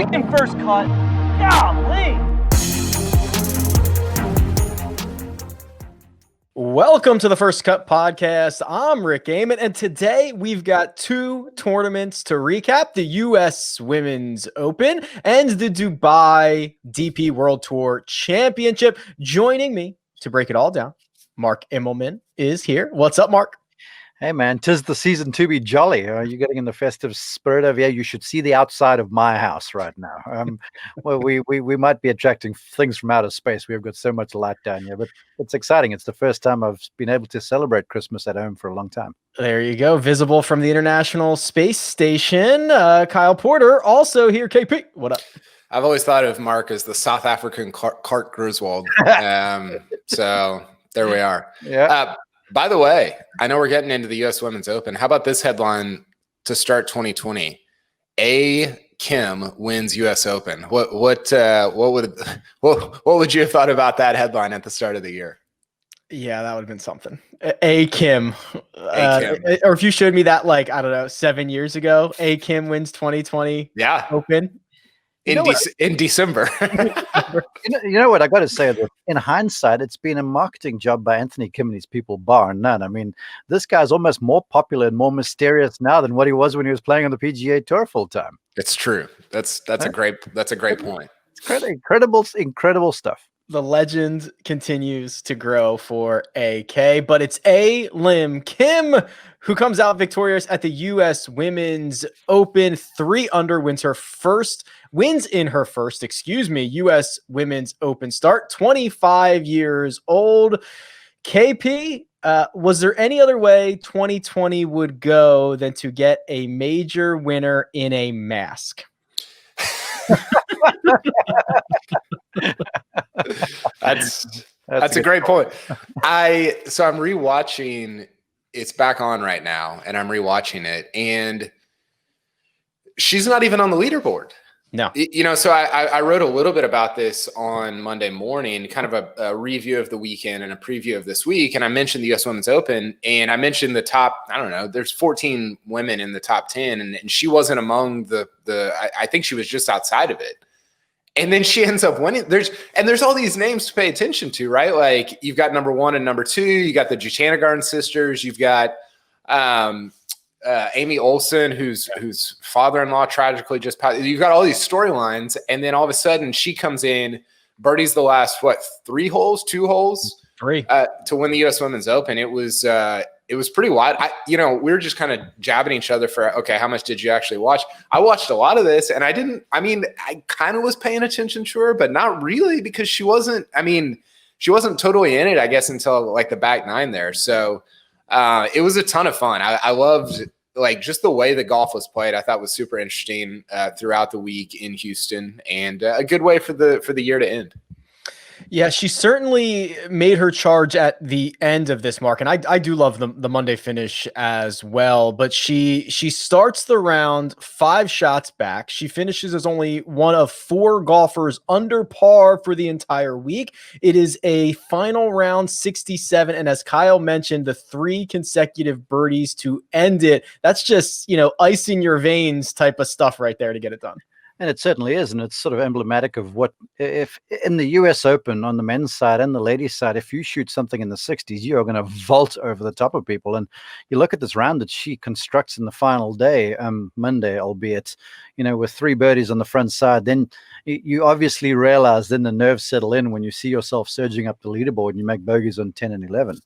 freaking first cut. Golly. Welcome to the First Cut podcast. I'm Rick Gaiman, and today we've got two tournaments to recap: the U.S. Women's Open and the Dubai DP World Tour Championship. Joining me to break it all down, Mark Immelman is here. What's up, Mark? Hey man, 'tis the season to be jolly. Are you getting in the festive spirit of? Yeah, you should see the outside of my house right now. Well, we might be attracting things from outer space. We've got so much light down here, but it's exciting. It's the first time I've been able to celebrate Christmas at home for a long time. There you go, visible from the International Space Station. Kyle Porter also here. KP, what up? I've always thought of Mark as the South African Clark Griswold. So there we are. Yeah. By the way, I know we're getting into the U.S. Women's Open. How about this headline to start 2020? Kim wins U.S. Open. What would you have thought about that headline at the start of the year? Yeah, that would have been something. Kim. Kim. Or if you showed me that, like, I don't know, 7 years ago, Kim wins 2020 Open. In December. You know what I got to say? In hindsight, it's been a marketing job by Anthony Kim and his people, bar none. I mean, this guy's almost more popular and more mysterious now than what he was when he was playing on the PGA Tour full time. It's true. That's a great point. It's incredible stuff. The legend continues to grow for AK, but it's Lim Kim who comes out victorious at the U.S. Women's Open. 3 under, wins in her first U.S. Women's Open start. 25 years old. KP, was there any other way 2020 would go than to get a major winner in a mask? That's a great point. I'm rewatching. It's back on right now, and I'm rewatching it, and she's not even on the leaderboard. No, so I wrote a little bit about this on Monday morning, kind of a review of the weekend and a preview of this week. And I mentioned the U.S. Women's Open, and I mentioned the top, I don't know, there's 14 women in the top 10, and she wasn't among I think she was just outside of it. And then she ends up winning. There's all these names to pay attention to, right? Like, you've got number 1 and number 2. You got the Buchanan sisters. You've got Amy Olsen, whose father-in-law tragically just passed. You've got all these storylines, and then all of a sudden she comes in, birdies the last 2 holes to win the U.S. Women's Open. It was pretty wild. We were just kind of jabbing each other for, okay, how much did you actually watch? I watched a lot of this, and I kind of was paying attention to her, but not really, because she wasn't totally in it, I guess, until like the back 9 there. So it was a ton of fun. I loved just the way the golf was played. I thought was super interesting throughout the week in Houston, and a good way for the year to end. Yeah, she certainly made her charge at the end of this, Mark, and I do love the Monday finish as well. But she starts the round 5 shots back. She finishes as only one of 4 golfers under par for the entire week. It is a final round 67, and as Kyle mentioned, the 3 consecutive birdies to end it. That's just ice in your veins type of stuff right there to get it done. And it certainly is, and it's sort of emblematic of what, if in the U.S. Open on the men's side and the ladies' side, if you shoot something in the 60s, you are going to vault over the top of people. And you look at this round that she constructs in the final day, Monday, albeit, with 3 birdies on the front side, then you obviously realize then the nerves settle in when you see yourself surging up the leaderboard and you make bogeys on 10 and 11.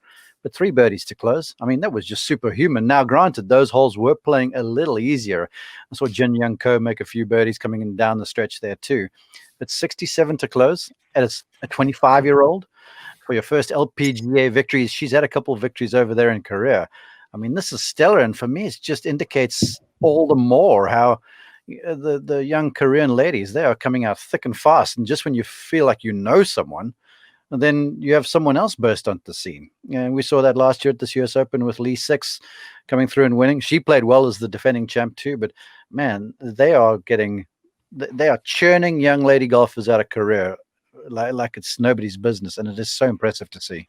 But 3 birdies to close. I mean, that was just superhuman. Now, granted, those holes were playing a little easier. I saw Jin Young Ko make a few birdies coming in down the stretch there too. But 67 to close as a 25-year-old for your first LPGA victories. She's had a couple of victories over there in Korea. I mean, this is stellar. And for me, it just indicates all the more how the young Korean ladies, they are coming out thick and fast. And just when you feel like someone, and then you have someone else burst onto the scene. And we saw that last year at this US Open with Lee Six coming through and winning. She played well as the defending champ too, but man, they are churning young lady golfers out of Korea like it's nobody's business, and it is so impressive to see.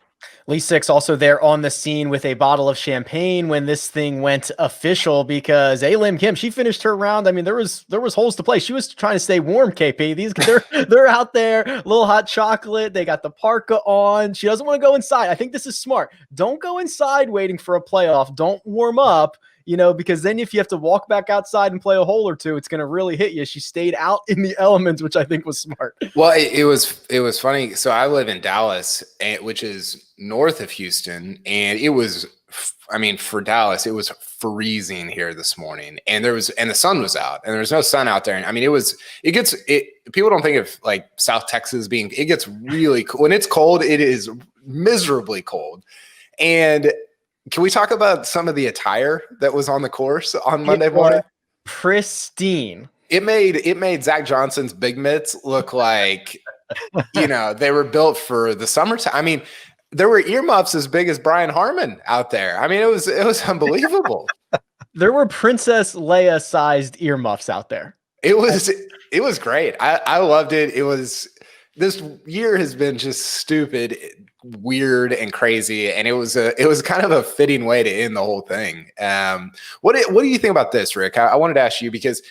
Lee Six also there on the scene with a bottle of champagne when this thing went official, because Lim Kim, she finished her round. I mean, there was holes to play. She was trying to stay warm, KP. They're out there, little hot chocolate. They got the parka on. She doesn't want to go inside. I think this is smart. Don't go inside waiting for a playoff. Don't warm up. Because then if you have to walk back outside and play a hole or two, it's going to really hit you. She stayed out in the elements, which I think was smart. Well, it was funny. So I live in Dallas, which is north of Houston, and it was, for Dallas, it was freezing here this morning, and the sun was out, and there was no sun out there. And people don't think of like South Texas it gets really cold. When it's cold, it is miserably cold. And can we talk about some of the attire that was on the course on Monday morning? Pristine. It made Zach Johnson's big mitts look like, they were built for the summertime. There were earmuffs as big as Brian Harmon out there. It was unbelievable. There were Princess Leia sized earmuffs out there. It was great. I loved it. This year has been just stupid, weird, and crazy, and it was kind of a fitting way to end the whole thing. What do you think about this, Rick? I wanted to ask you, because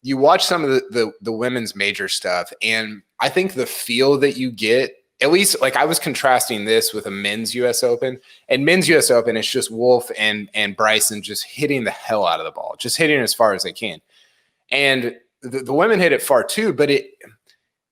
you watch some of the women's major stuff, and I think the feel that you get, at least like I was contrasting this with a men's U.S. Open, and men's U.S. Open, it's just Wolf and Bryson just hitting the hell out of the ball, just hitting as far as they can, and the women hit it far too, but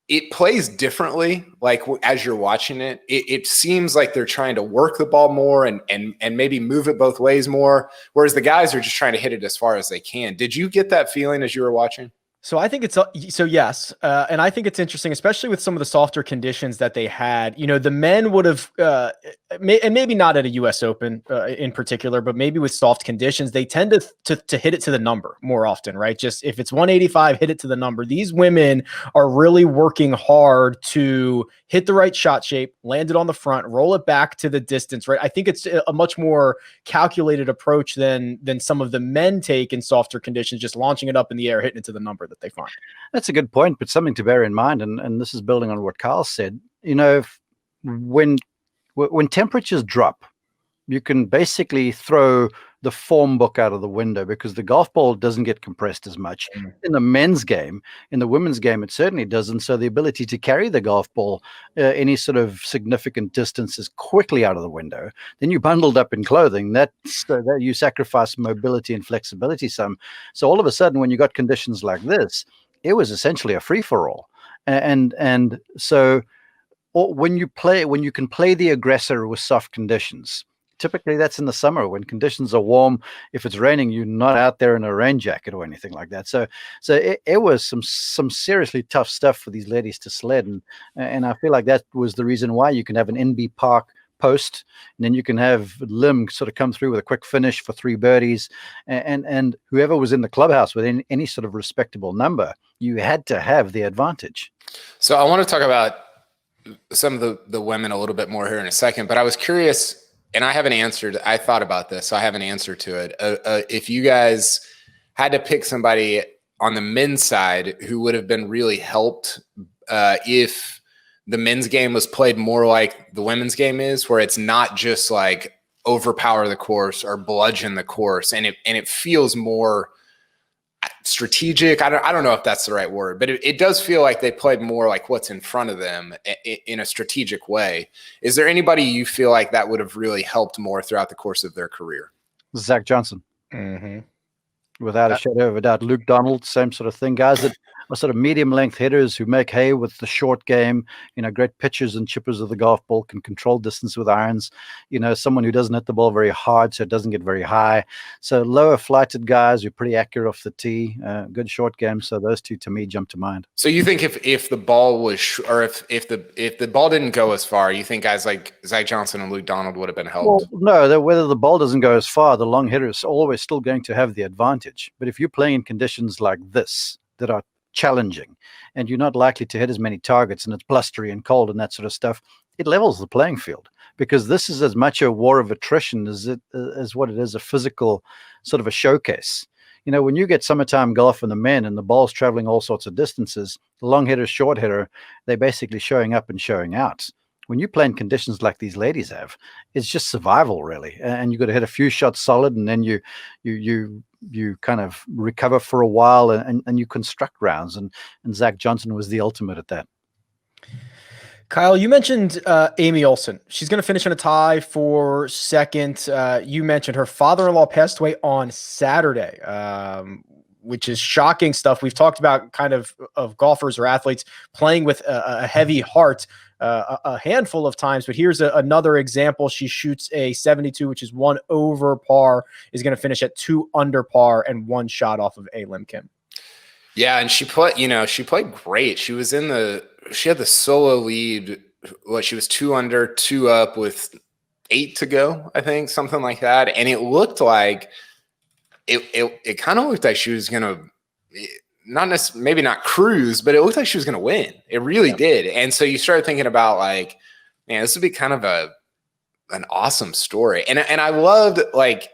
it plays differently. Like as you're watching it, it seems like they're trying to work the ball more and maybe move it both ways more, whereas the guys are just trying to hit it as far as they can. Did you get that feeling as you were watching? So I think yes. And I think it's interesting, especially with some of the softer conditions that they had. The men would have, and maybe not at a U.S. Open in particular, but maybe with soft conditions, they tend to hit it to the number more often, right? Just if it's 185, hit it to the number. These women are really working hard to hit the right shot shape, land it on the front, roll it back to the distance, right? I think it's a much more calculated approach than some of the men take in softer conditions, just launching it up in the air, hitting it to the number that they find. That's a good point, but something to bear in mind, and this is building on what Kyle said. When temperatures drop, you can basically throw the form book out of the window, because the golf ball doesn't get compressed as much in the men's game. In the women's game, it certainly doesn't. So the ability to carry the golf ball any sort of significant distance is quickly out of the window. Then you bundled up in clothing, that you sacrifice mobility and flexibility some. So all of a sudden, when you got conditions like this, it was essentially a free for all. And so when you can play the aggressor with soft conditions. Typically, that's in the summer when conditions are warm. If it's raining, you're not out there in a rain jacket or anything like that. So it was some seriously tough stuff for these ladies to sled, and I feel like that was the reason why you can have an NB Park post, and then you can have Lim sort of come through with a quick finish for 3 birdies, and whoever was in the clubhouse with any sort of respectable number, you had to have the advantage. So I want to talk about some of the women a little bit more here in a second, but I was curious. And I haven't answered. I thought about this, so I have an answer to it. If you guys had to pick somebody on the men's side who would have been really helped if the men's game was played more like the women's game is, where it's not just like overpower the course or bludgeon the course, and it feels more strategic. I don't know if that's the right word, but it does feel like they played more like what's in front of them in a strategic way. Is there anybody you feel like that would have really helped more throughout the course of their career? Zach Johnson. Mm-hmm. Without a shadow of a doubt. Luke Donald, same sort of thing. Guys that are sort of medium length hitters who make hay with the short game, great pitchers and chippers of the golf ball, can control distance with irons, someone who doesn't hit the ball very hard, so it doesn't get very high. So lower flighted guys who are pretty accurate off the tee, good short game. So those two to me jump to mind. So you think if the ball was, or if the ball didn't go as far, you think guys like Zach Johnson and Luke Donald would have been helped? Well, no, whether the ball doesn't go as far, the long hitter is always still going to have the advantage. But if you're playing in conditions like this that are challenging and you're not likely to hit as many targets and it's blustery and cold and that sort of stuff, it levels the playing field, because this is as much a war of attrition as what it is a physical sort of a showcase. When you get summertime golf in the men and the ball's traveling all sorts of distances, the long hitter, short hitter, they're basically showing up and showing out. when you play in conditions like these ladies have, it's just survival really. And you got to hit a few shots solid, and then you kind of recover for a while, and you construct rounds. And Zach Johnson was the ultimate at that. Kyle, you mentioned Amy Olsen. She's going to finish in a tie for second. You mentioned her father-in-law passed away on Saturday, which is shocking stuff. We've talked about kind of golfers or athletes playing with a heavy heart a handful of times, but here's another example. She shoots a 72, which is 1 over par, is going to finish at 2 under par and 1 shot off of Lim Kim. Yeah, and she played great. She had the solo lead. She was 2 under, 2 up with 8 to go, I think, something like that. And it looked like it kind of looked like she was gonna maybe not cruise, but it looked like she was gonna win. It really did. And so you started thinking about like, man, this would be kind of an awesome story. And I loved, like,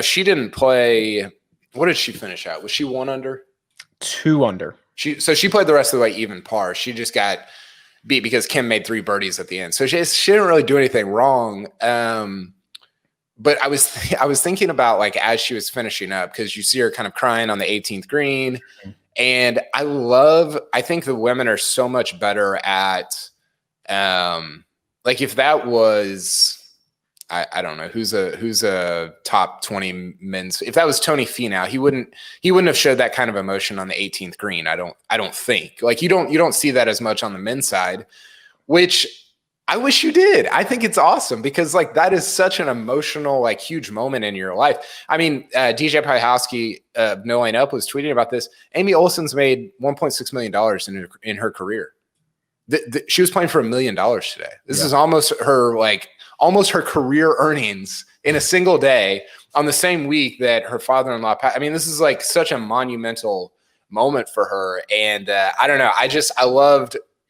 she didn't play. What did she finish at? Was she 1 under? 2 under. She played the rest of the way even par. She just got beat because Kim made 3 birdies at the end. So she didn't really do anything wrong. But I was thinking about, like, as she was finishing up, because you see her kind of crying on the 18th green. And I think the women are so much better at, like, if that was, I don't know who's a top 20 men's. If that was Tony Finau, he wouldn't have showed that kind of emotion on the 18th green. I don't think, like, you don't see that as much on the men's side, which I wish you did. I think it's awesome because, like, that is such an emotional, like, huge moment in your life. I mean, DJ Pyhowski, No Line Up, was tweeting about this. Amy Olsen's made $1.6 million in her career. She was playing for $1 million today. This is almost her career earnings in a single day on the same week that her father-in-law passed. I mean, this is like such a monumental moment for her. And I don't know. I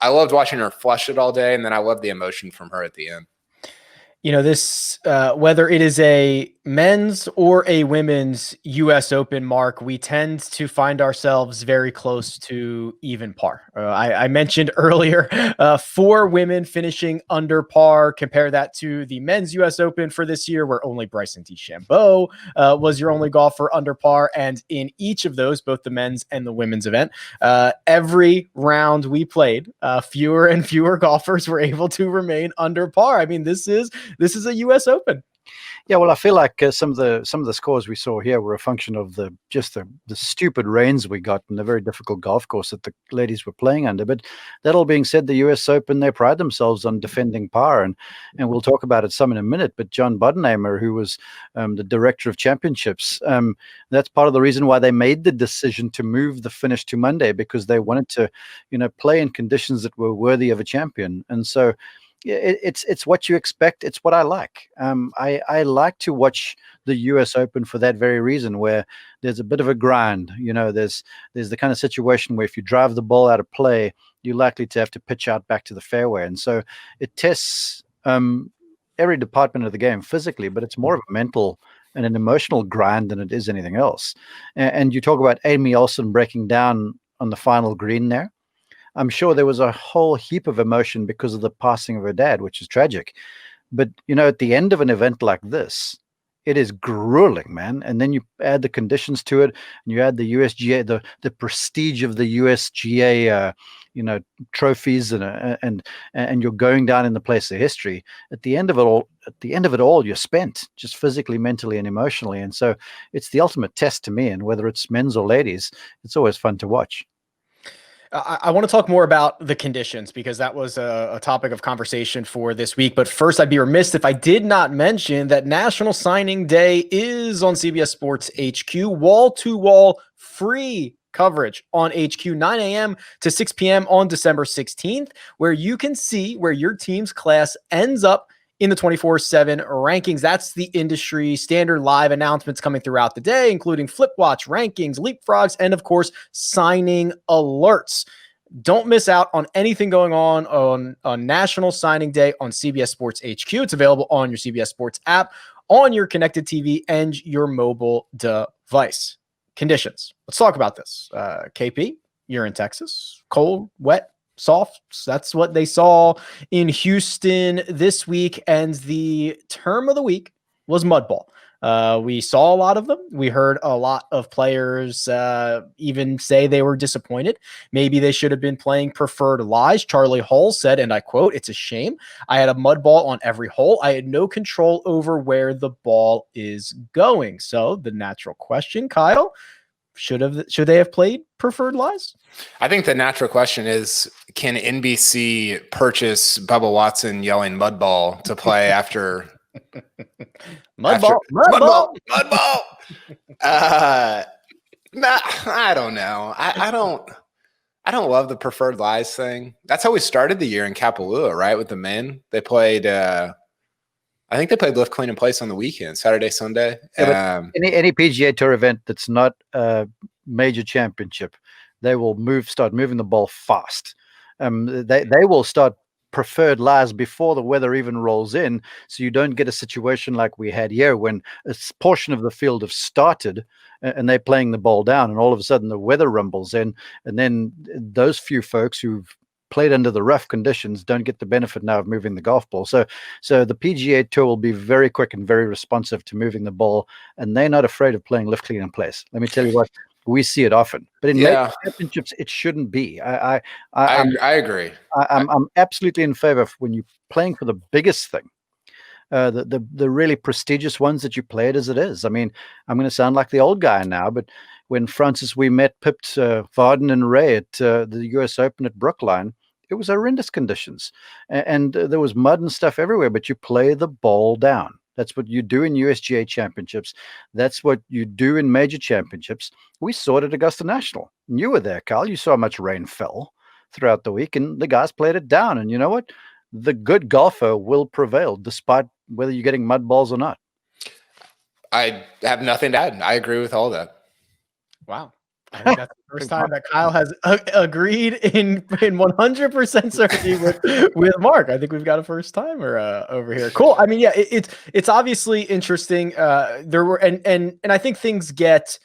loved watching her flush it all day. And then I loved the emotion from her at the end. This, whether it is a men's or a women's US Open, Mark, we tend to find ourselves very close to even par. I mentioned earlier, 4 women finishing under par. Compare that to the men's US Open for this year, where only Bryson DeChambeau was your only golfer under par. And in each of those, both the men's and the women's event, every round we played, fewer and fewer golfers were able to remain under par. I mean, this is a US Open. Yeah, well, I feel like some of the scores we saw here were a function of the stupid rains we got in a very difficult golf course that the ladies were playing under. But that all being said, the US Open, they pride themselves on defending par, and we'll talk about it some in a minute. But John Bodenheimer, who was the director of championships, that's part of the reason why they made the decision to move the finish to Monday, because they wanted to, play in conditions that were worthy of a champion. And so it's what you expect. It's what I like. I like to watch the US Open for that very reason, where there's a bit of a grind. There's the kind of situation where if you drive the ball out of play, you're likely to have to pitch out back to the fairway. And so it tests every department of the game physically, but it's more of a mental and an emotional grind than it is anything else. And you talk about Amy Olsen breaking down on the final green there. I'm sure there was a whole heap of emotion because of the passing of her dad, which is tragic. But, at the end of an event like this, it is grueling, man. And then you add the conditions to it, and you add the USGA, the prestige of the USGA, trophies, and you're going down in the place of history. At the end of it all, you're spent, just physically, mentally, and emotionally. And so it's the ultimate test to me. And whether it's men's or ladies, it's always fun to watch. I want to talk more about the conditions, because that was a topic of conversation for this week. But first, I'd be remiss if I did not mention that National Signing Day is on CBS Sports HQ. Wall-to-wall free coverage on HQ, 9 a.m. to 6 p.m. on December 16th, where you can see where your team's class ends up in the 24/7 rankings. That's the industry standard live announcements coming throughout the day, including Flip Watch rankings, leapfrogs, and of course, signing alerts. Don't miss out on anything going on National Signing Day on CBS Sports HQ. It's available on your CBS Sports app, on your connected TV, and your mobile device. Conditions. Let's talk about this. KP, you're in Texas. Cold, wet, softs. That's what they saw in Houston this week. And the term of the week was mud ball. We saw a lot of them. We heard a lot of players even say they were disappointed. Maybe they should have been playing preferred lies. Charlie Hull said, and I quote, "It's a shame. I had a mud ball on every hole. I had no control over where the ball is going." So the natural question, Kyle, should they have played preferred lies? I think the natural question is, can NBC purchase Bubba Watson yelling mud ball to play after Mud ball. Nah, I don't know. I don't love the preferred lies thing. That's how we started the year in Kapalua, right? With the men, they played. I think they played lift, clean, and place on the weekend, Saturday, Sunday. Yeah, any PGA Tour event that's not a major championship, they will start moving the ball fast. They will start preferred lies before the weather even rolls in, so you don't get a situation like we had here when a portion of the field have started and they're playing the ball down, and all of a sudden the weather rumbles in, and then those few folks who've played under the rough conditions don't get the benefit now of moving the golf ball. So the PGA Tour will be very quick and very responsive to moving the ball, and they're not afraid of playing lift, clean, and place. Let me tell you what, we see it often, but in major championships, it shouldn't be. I agree. I'm absolutely in favor of when you're playing for the biggest thing, the really prestigious ones, that you play it as it is. I mean, I'm going to sound like the old guy now, but when Francis pipped Varden and Ray at the US Open at Brookline, it was horrendous conditions, and there was mud and stuff everywhere, but you play the ball down. That's what you do in USGA championships. That's what you do in major championships. We saw it at Augusta National. And you were there, Carl. You saw how much rain fell throughout the week, and the guys played it down. And you know what? The good golfer will prevail, despite whether you're getting mud balls or not. I have nothing to add. I agree with all that. Wow. I think that's the first time that Kyle has agreed in 100% certainty with Mark. I think we've got a first timer over here. Cool. I mean, yeah, it's obviously interesting. There were and I think things get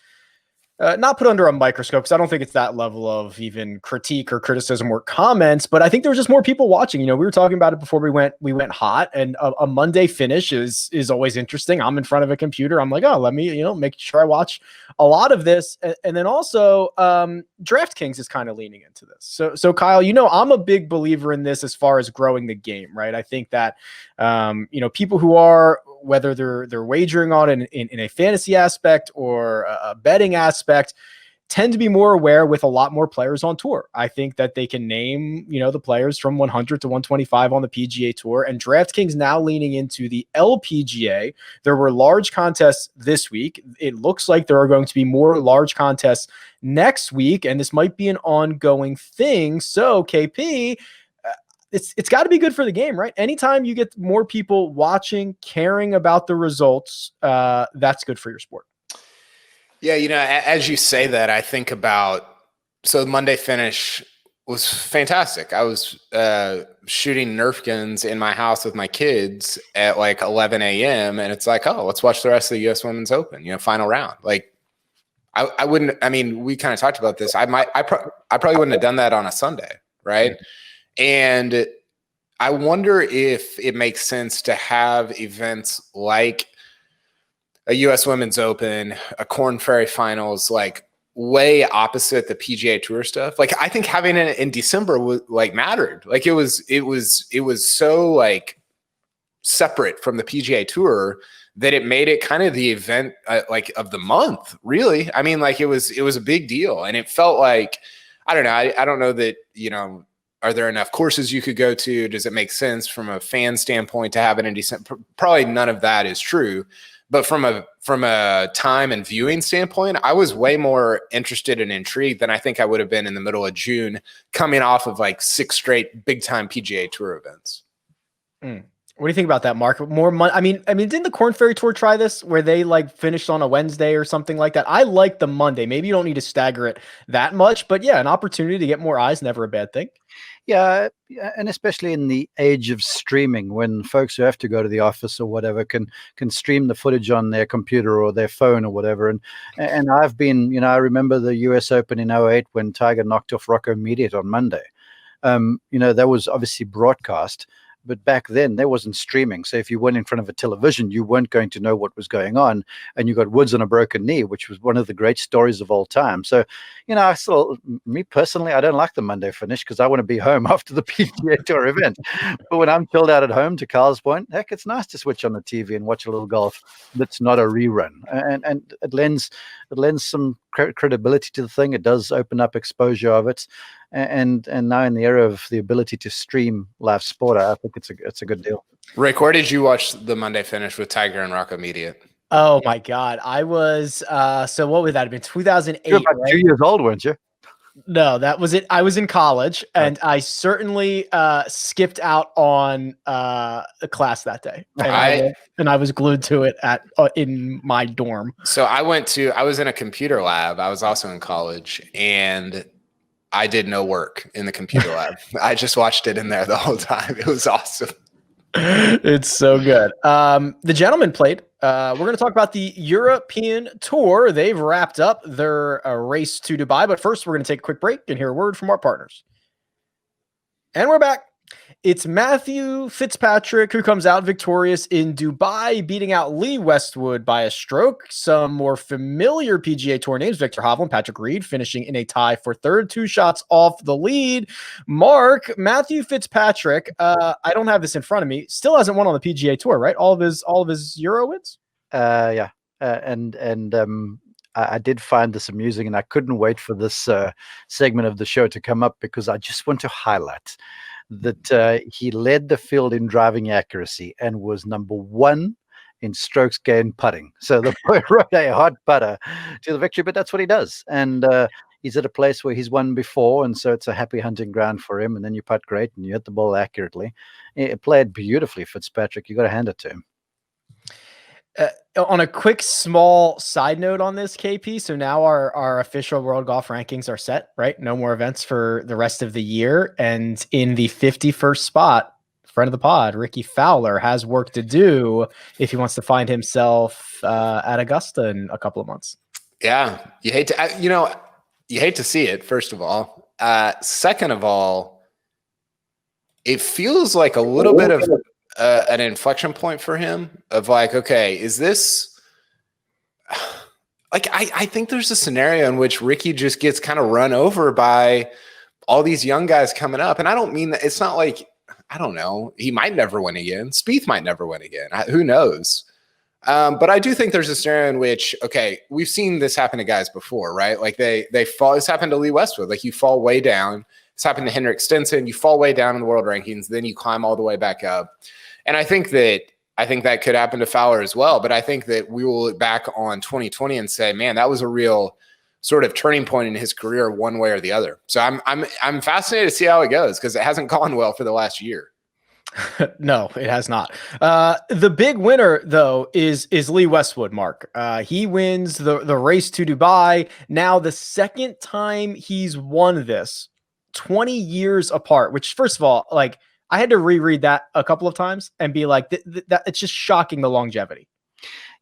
not put under a microscope, because I don't think it's that level of even critique or criticism or comments, but I think there was just more people watching. You know, we were talking about it before we went hot, and a Monday finish is always interesting. I'm in front of a computer. I'm like, oh, let me, make sure I watch a lot of this. And then also DraftKings is kind of leaning into this. So Kyle, I'm a big believer in this as far as growing the game, right? I think that, people who are, whether they're wagering on it in a fantasy aspect or a betting aspect, tend to be more aware with a lot more players on tour. I think that they can name, the players from 100 to 125 on the PGA Tour, and DraftKings now leaning into the LPGA. There were large contests this week. It looks like there are going to be more large contests next week, and this might be an ongoing thing. So KP, it's got to be good for the game, right? Anytime you get more people watching, caring about the results, that's good for your sport. Yeah, as you say that, I think about, so the Monday finish was fantastic. I was shooting Nerf guns in my house with my kids at like 11 a.m. And it's like, oh, let's watch the rest of the U.S. Women's Open, final round. Like, I wouldn't, we kind of talked about this. I probably wouldn't have done that on a Sunday, right? Mm-hmm. And I wonder if it makes sense to have events like a U.S. Women's Open, a Korn Ferry Finals, like way opposite the PGA Tour stuff. Like, I think having it in December mattered. Like, it was so like separate from the PGA Tour that it made it kind of the event of the month. Really, it was a big deal, and it felt like, I don't know. I don't know that are there enough courses you could go to? Does it make sense from a fan standpoint to have it in December? Probably none of that is true. But from a time and viewing standpoint, I was way more interested and intrigued than I think I would have been in the middle of June, coming off of like 6 straight big time PGA Tour events. What do you think about that, Mark? More money? Didn't the Korn Ferry Tour try this where they finished on a Wednesday or something like that? I like the Monday. Maybe you don't need to stagger it that much, but yeah, an opportunity to get more eyes, never a bad thing. Yeah, and especially in the age of streaming, when folks who have to go to the office or whatever can stream the footage on their computer or their phone or whatever. And I've been, I remember the US Open in 2008 when Tiger knocked off Rocco Mediate on Monday. That was obviously broadcast. But back then, there wasn't streaming. So if you weren't in front of a television, you weren't going to know what was going on. And you got Woods on a broken knee, which was one of the great stories of all time. So, me personally, I don't like the Monday finish because I want to be home after the PGA Tour event. But when I'm chilled out at home, to Carl's point, heck, it's nice to switch on the TV and watch a little golf that's not a rerun. And it lends some credibility to the thing. It does open up exposure of it. And now in the era of the ability to stream live sport, I think it's a good deal. Rick, where did you watch the Monday finish with Tiger and Rocco Media? Oh my God, I was so what would that have been? 2008. You're about 2 years old, weren't you? No, that was it. I was in college, and I certainly skipped out on a class that day, and I was glued to it in my dorm. So I was in a computer lab. I was also in college, and I did no work in the computer lab. I just watched it in there the whole time. It was awesome. It's so good. The gentlemen played. We're going to talk about the European Tour. They've wrapped up their race to Dubai. But first, we're going to take a quick break and hear a word from our partners. And we're back. It's Matthew Fitzpatrick who comes out victorious in Dubai, beating out Lee Westwood by a stroke. Some more familiar PGA Tour names, Victor Hovland, Patrick Reed, finishing in a tie for third, 2 shots off the lead. Mark, Matthew Fitzpatrick, I don't have this in front of me, still hasn't won on the PGA Tour, right? All of his Euro wins? Yeah. I did find this amusing, and I couldn't wait for this segment of the show to come up because I just want to highlight that he led the field in driving accuracy and was number 1 in strokes gained putting. So the boy rode a hot putter to the victory, but that's what he does. And he's at a place where he's won before, and so it's a happy hunting ground for him. And then you putt great and you hit the ball accurately. It played beautifully, Fitzpatrick. You got to hand it to him. On a quick small side note on this, KP, so now our official world golf rankings are set, right? No more events for the rest of the year. And in the 51st spot, friend of the pod, Ricky Fowler, has work to do if he wants to find himself at Augusta in a couple of months. Yeah, you hate to see it, first of all. Second of all, it feels like a little bit of an inflection point for him of like, okay, is this like, I think there's a scenario in which Ricky just gets kind of run over by all these young guys coming up. And I don't mean that. It's not like, I don't know, he might never win again. Spieth might never win again. Who knows? But I do think there's a scenario in which, okay, we've seen this happen to guys before, right? Like they fall. This happened to Lee Westwood. Like you fall way down. This happened to Henrik Stenson. You fall way down in the world rankings, then you climb all the way back up. And I think that could happen to Fowler as well. But I think that we will look back on 2020 and say, man, that was a real sort of turning point in his career, one way or the other. So I'm fascinated to see how it goes because it hasn't gone well for the last year. No, it has not. The big winner, though, is Lee Westwood, Mark. He wins the race to Dubai. Now, the second time he's won this, 20 years apart, which, first of all, like, I had to reread that a couple of times and be like, that it's just shocking, the longevity.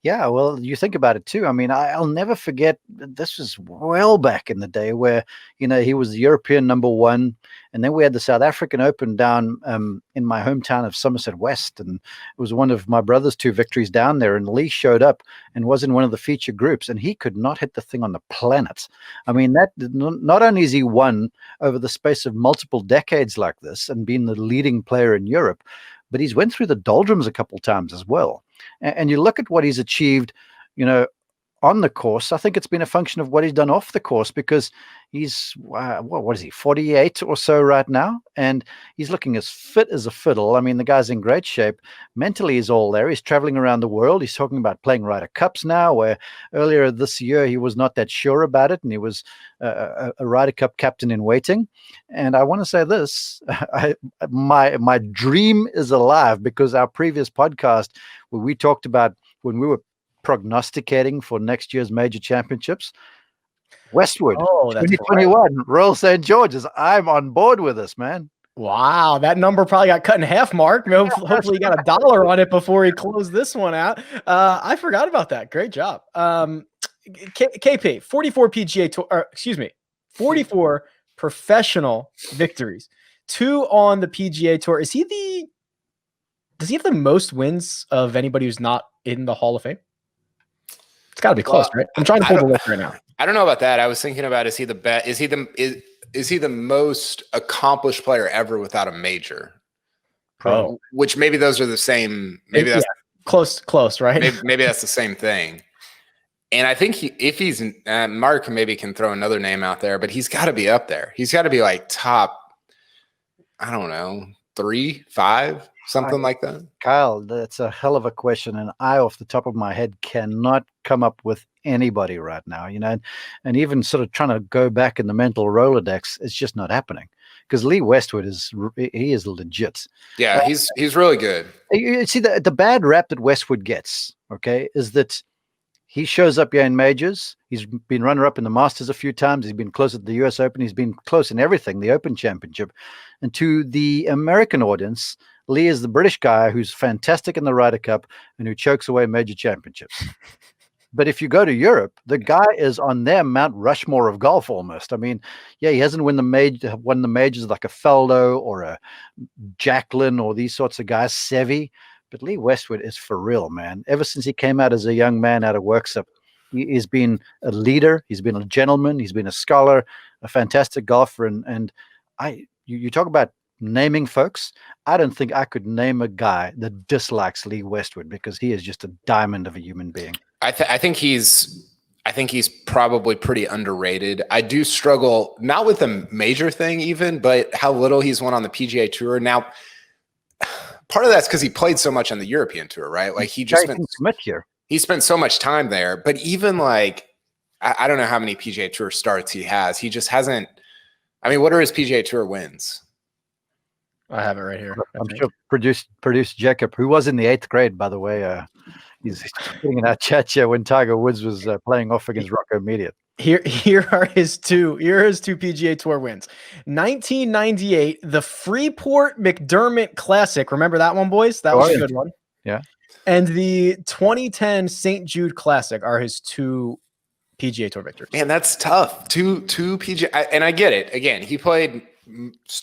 Yeah, well, you think about it too. I mean, I'll never forget, this was well back in the day where, he was the European number 1. And then we had the South African Open down in my hometown of Somerset West. And it was one of my brother's 2 victories down there. And Lee showed up and was in one of the feature groups. And he could not hit the thing on the planet. I mean, that not only has he won over the space of multiple decades like this and been the leading player in Europe, but he's went through the doldrums a couple times as well. And you look at what he's achieved, on the course. I think it's been a function of what he's done off the course because he's, what is he, 48 or so right now? And he's looking as fit as a fiddle. I mean, the guy's in great shape. Mentally, he's all there. He's traveling around the world. He's talking about playing Ryder Cups now, where earlier this year he was not that sure about it. And he was a Ryder Cup captain in waiting. And I want to say this, my dream is alive because our previous podcast where we talked about when we were prognosticating for next year's major championships, Westwood, 2021, Royal St. George's. I'm on board with this, man. Wow, that number probably got cut in half, Mark. Hopefully you got $1 on it before he closed this one out. I forgot about that. Great job. KP, 44 PGA Tour, 44 professional victories. 2 on the PGA Tour. Does he have the most wins of anybody who's not in the Hall of Fame? It's got to be close, right? I'm trying to pull the list right now. I don't know about that. I was thinking about, is he the best? Is he the most accomplished player ever without a major? Oh, which maybe those are the same. Maybe that's close, right? Maybe that's the same thing. And I think if he's Mark, maybe can throw another name out there, but he's got to be up there. He's got to be like top, I don't know, 3, 5, something like that. Kyle, that's a hell of a question, and I, off the top of my head, cannot come up with anybody right now. And even sort of trying to go back in the mental Rolodex, it's just not happening. Because Lee Westwood is legit. Yeah, he's really good. You see, the bad rap that Westwood gets, okay, is that he shows up here in majors. He's been runner-up in the Masters a few times. He's been close at the US Open. He's been close in everything, the Open Championship. And to the American audience, Lee is the British guy who's fantastic in the Ryder Cup and who chokes away major championships. But if you go to Europe, the guy is on their Mount Rushmore of golf almost. I mean, yeah, he hasn't won the majors like a Faldo or a Jacqueline or these sorts of guys, Seve. But Lee Westwood is for real, man. Ever since he came out as a young man out of Worksop, he's been a leader. He's been a gentleman. He's been a scholar, a fantastic golfer. And you talk about naming folks. I don't think I could name a guy that dislikes Lee Westwood because he is just a diamond of a human being. I think he's probably pretty underrated. I do struggle not with the major thing even, but how little he's won on the PGA Tour. Now, part of that's because he played so much on the European Tour, right? Like he spent so much time there. But even like I don't know how many PGA Tour starts he has. He just hasn't. I mean, what are his PGA Tour wins? I have it right here. I'm sure produced Jacob, who was in the 8th grade, by the way. He's sitting in our chat here when Tiger Woods was playing off against Rocco Mediate. Here are his two PGA Tour wins. 1998, the Freeport McDermott Classic. Remember that one, boys? That was a good one. Yeah. And the 2010 St. Jude Classic are his 2 PGA Tour victories. Man, that's tough. Two PGA, and I get it. Again, he played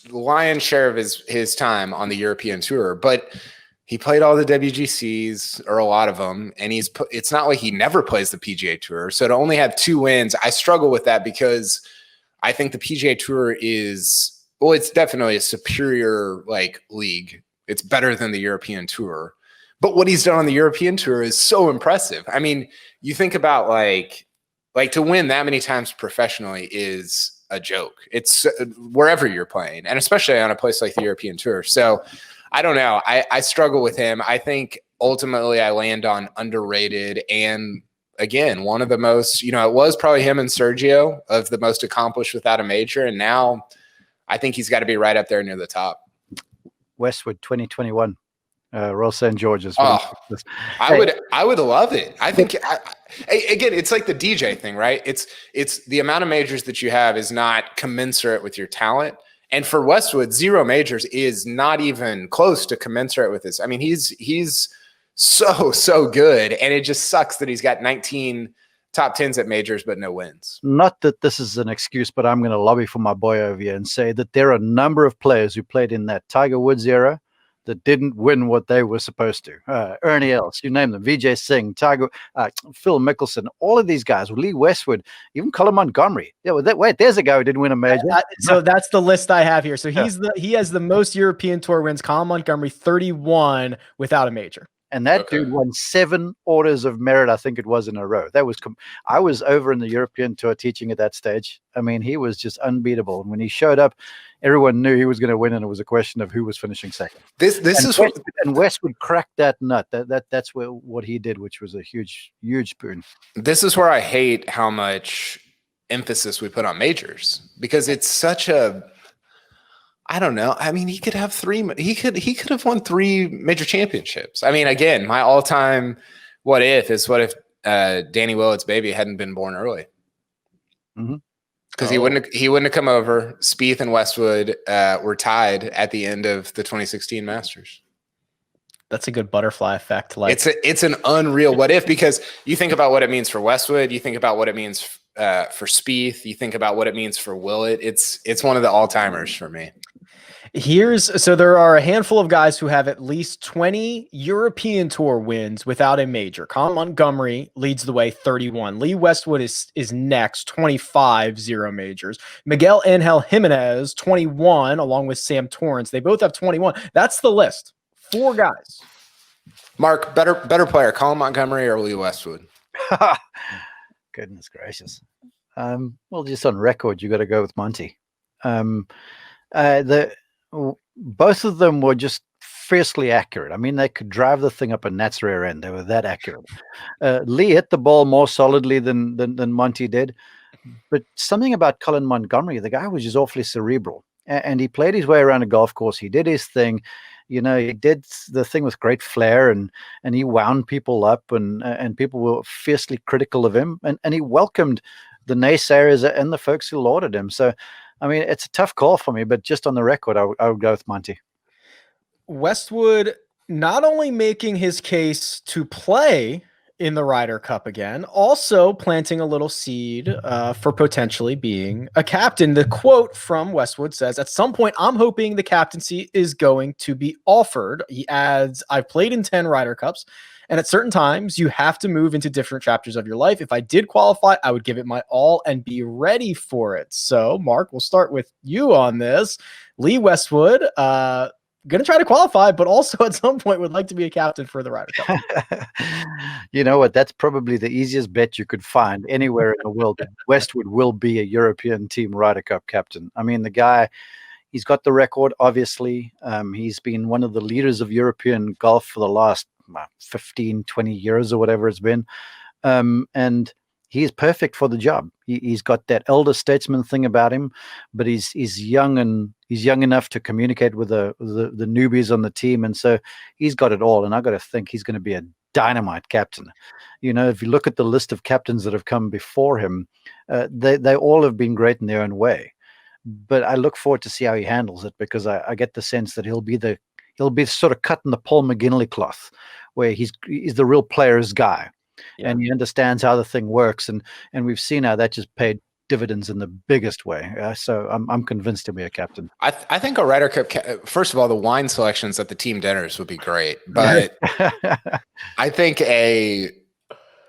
lion's share of his time on the European Tour, but he played all the WGCs or a lot of them, and it's not like he never plays the PGA Tour. So to only have 2 wins, I struggle with that because I think the PGA Tour it's definitely a superior league. It's better than the European Tour. But what he's done on the European Tour is so impressive. I mean, you think about like to win that many times professionally is a joke. It's wherever you're playing, and especially on a place like the European Tour. So I don't know. I struggle with him. I think ultimately I land on underrated. And again, one of the most, it was probably him and Sergio of the most accomplished without a major. And now I think he's got to be right up there near the top. Westwood 2021, Royal St. George's. I would love it. I think, again, it's like the DJ thing, right? It's the amount of majors that you have is not commensurate with your talent. And for Westwood, 0 majors is not even close to commensurate with this. I mean, he's so good, and it just sucks that he's got 19 top 10s at majors but no wins. Not that this is an excuse, but I'm going to lobby for my boy over here and say that there are a number of players who played in that Tiger Woods era that didn't win what they were supposed to. Ernie Els, you name them, Vijay Singh, Tiger, Phil Mickelson, all of these guys, Lee Westwood, even Colin Montgomery. Yeah, there's a guy who didn't win a major. So that's the list I have here. So he has the most European Tour wins. Colin Montgomery, 31 without a major. And that dude won 7 orders of merit, I think it was, in a row. I was over in the European Tour teaching at that stage. I mean, he was just unbeatable. And when he showed up, everyone knew he was going to win, and it was a question of who was finishing second. Westwood cracked that nut. That's what he did, which was a huge boon. This is where I hate how much emphasis we put on majors, because it's such a, I don't know. I mean, he could have 3. He could have won 3 major championships. I mean, again, my all-time what if Danny Willett's baby hadn't been born early. Mm-hmm. Because he wouldn't have come over. Spieth and Westwood were tied at the end of the 2016 Masters. That's a good butterfly effect. It's an unreal what if, because you think about what it means for Westwood, you think about what it means for Spieth, you think about what it means for Willett. It's one of the all-timers for me. So there are a handful of guys who have at least 20 European Tour wins without a major. Colin Montgomery leads the way, 31. Lee Westwood is next, 25, 0 majors. Miguel Angel Jimenez, 21, along with Sam Torrance. They both have 21. That's the list. 4 guys. Mark, better player, Colin Montgomery or Lee Westwood? Goodness gracious. Well, just on record, you got to go with Monty. Both of them were just fiercely accurate. I mean, they could drive the thing up a gnat's rear end. They were that accurate. Lee hit the ball more solidly than Monty did. But something about Colin Montgomery, the guy was just awfully cerebral. And he played his way around a golf course. He did his thing. You know, he did the thing with great flair, and he wound people up, and people were fiercely critical of him. And he welcomed the naysayers and the folks who lauded him. So, I mean, it's a tough call for me, but just on the record, I would go with Monty. Westwood not only making his case to play in the Ryder Cup again, also planting a little seed for potentially being a captain. The quote from Westwood says, "At some point, I'm hoping the captaincy is going to be offered." He adds, "I've played in 10 Ryder Cups, and at certain times, you have to move into different chapters of your life. If I did qualify, I would give it my all and be ready for it." So, Mark, we'll start with you on this. Lee Westwood, going to try to qualify, but also at some point would like to be a captain for the Ryder Cup. You know what? That's probably the easiest bet you could find anywhere in the world. Westwood will be a European team Ryder Cup captain. I mean, the guy, he's got the record, obviously. He's been one of the leaders of European golf for the last 15, 20 years or whatever it's been. And he's perfect for the job. He's got that elder statesman thing about him, but he's young, and he's young enough to communicate with the newbies on the team. And so he's got it all. And I got to think he's going to be a dynamite captain. You know, if you look at the list of captains that have come before him, they all have been great in their own way. But I look forward to see how he handles it, because I get the sense that he'll be sort of cutting the Paul McGinley cloth, where he's the real player's guy. Yeah. And he understands how the thing works, and we've seen how that just paid dividends in the biggest way. So I'm convinced he'll be a captain. I think a Ryder Cup. First of all, the wine selections at the team dinners would be great, but I think a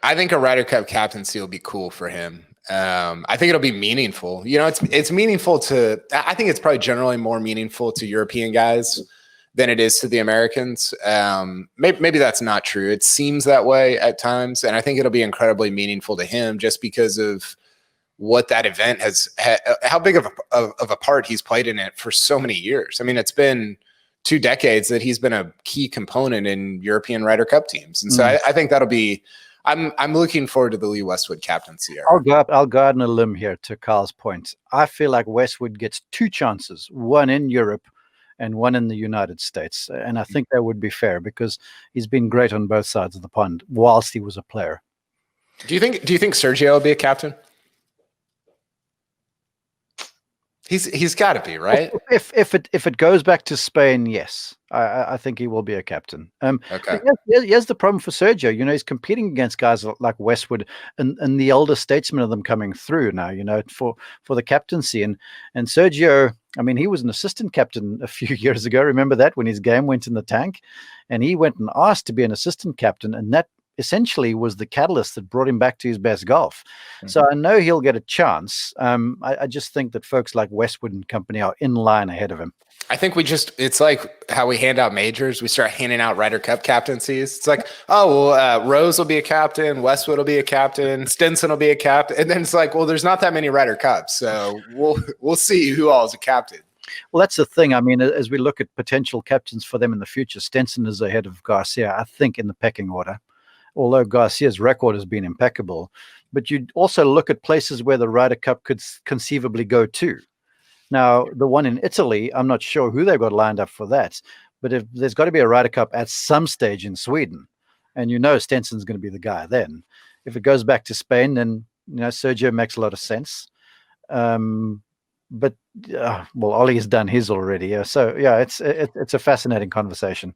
Ryder Cup captaincy will be cool for him. I think it'll be meaningful. You know, it's meaningful to. I think it's probably generally more meaningful to European guys than it is to the Americans. Maybe that's not true. It seems that way at times. And I think it'll be incredibly meaningful to him just because of what that event has, how big of a part he's played in it for so many years. I mean, it's been 2 decades that he's been a key component in European Ryder Cup teams. And so I think that'll be, I'm looking forward to the Lee Westwood captaincy. I'll go out on a limb here to Carl's point. I feel like Westwood gets 2 chances, one in Europe and one in the United States. And I think that would be fair, because he's been great on both sides of the pond whilst he was a player. Do you think Sergio will be a captain? He's got to be, right? If it goes back to Spain, yes, I think he will be a captain. Okay. Here's the problem for Sergio. You know, he's competing against guys like Westwood and the older statesmen of them coming through now. You know, for the captaincy, and Sergio. I mean, he was an assistant captain a few years ago. Remember that, when his game went in the tank, and he went and asked to be an assistant captain, and that essentially was the catalyst that brought him back to his best golf. Mm-hmm. So I know he'll get a chance. I just think that folks like Westwood and company are in line ahead of him. I think it's like how we hand out majors. We start handing out Ryder Cup captaincies. It's like, oh, well, Rose will be a captain. Westwood will be a captain. Stenson will be a captain. And then it's like, well, there's not that many Ryder Cups. So we'll see who all is a captain. Well, that's the thing. I mean, as we look at potential captains for them in the future, Stenson is ahead of Garcia, I think, in the pecking order. Although Garcia's record has been impeccable. But you'd also look at places where the Ryder Cup could conceivably go to. Now, the one in Italy, I'm not sure who they've got lined up for that. But if there's got to be a Ryder Cup at some stage in Sweden, and you know Stenson's going to be the guy then. If it goes back to Spain, then Sergio makes a lot of sense. But Ollie has done his already. So yeah, it's a fascinating conversation.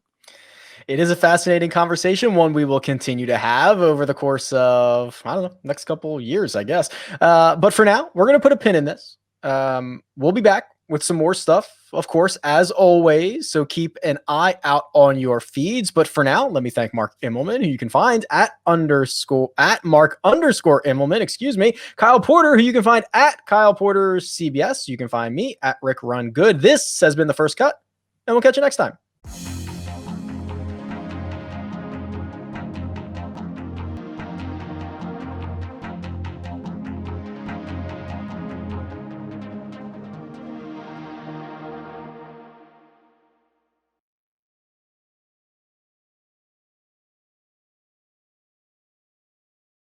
It is a fascinating conversation, one we will continue to have over the course of, I don't know, next couple years, I guess. But for now, we're going to put a pin in this. We'll be back with some more stuff, of course, as always. So keep an eye out on your feeds. But for now, let me thank Mark Immelman, who you can find at Mark_Immelman, excuse me. Kyle Porter, who you can find at Kyle Porter CBS. You can find me at Rick Run Good. This has been The First Cut, and we'll catch you next time.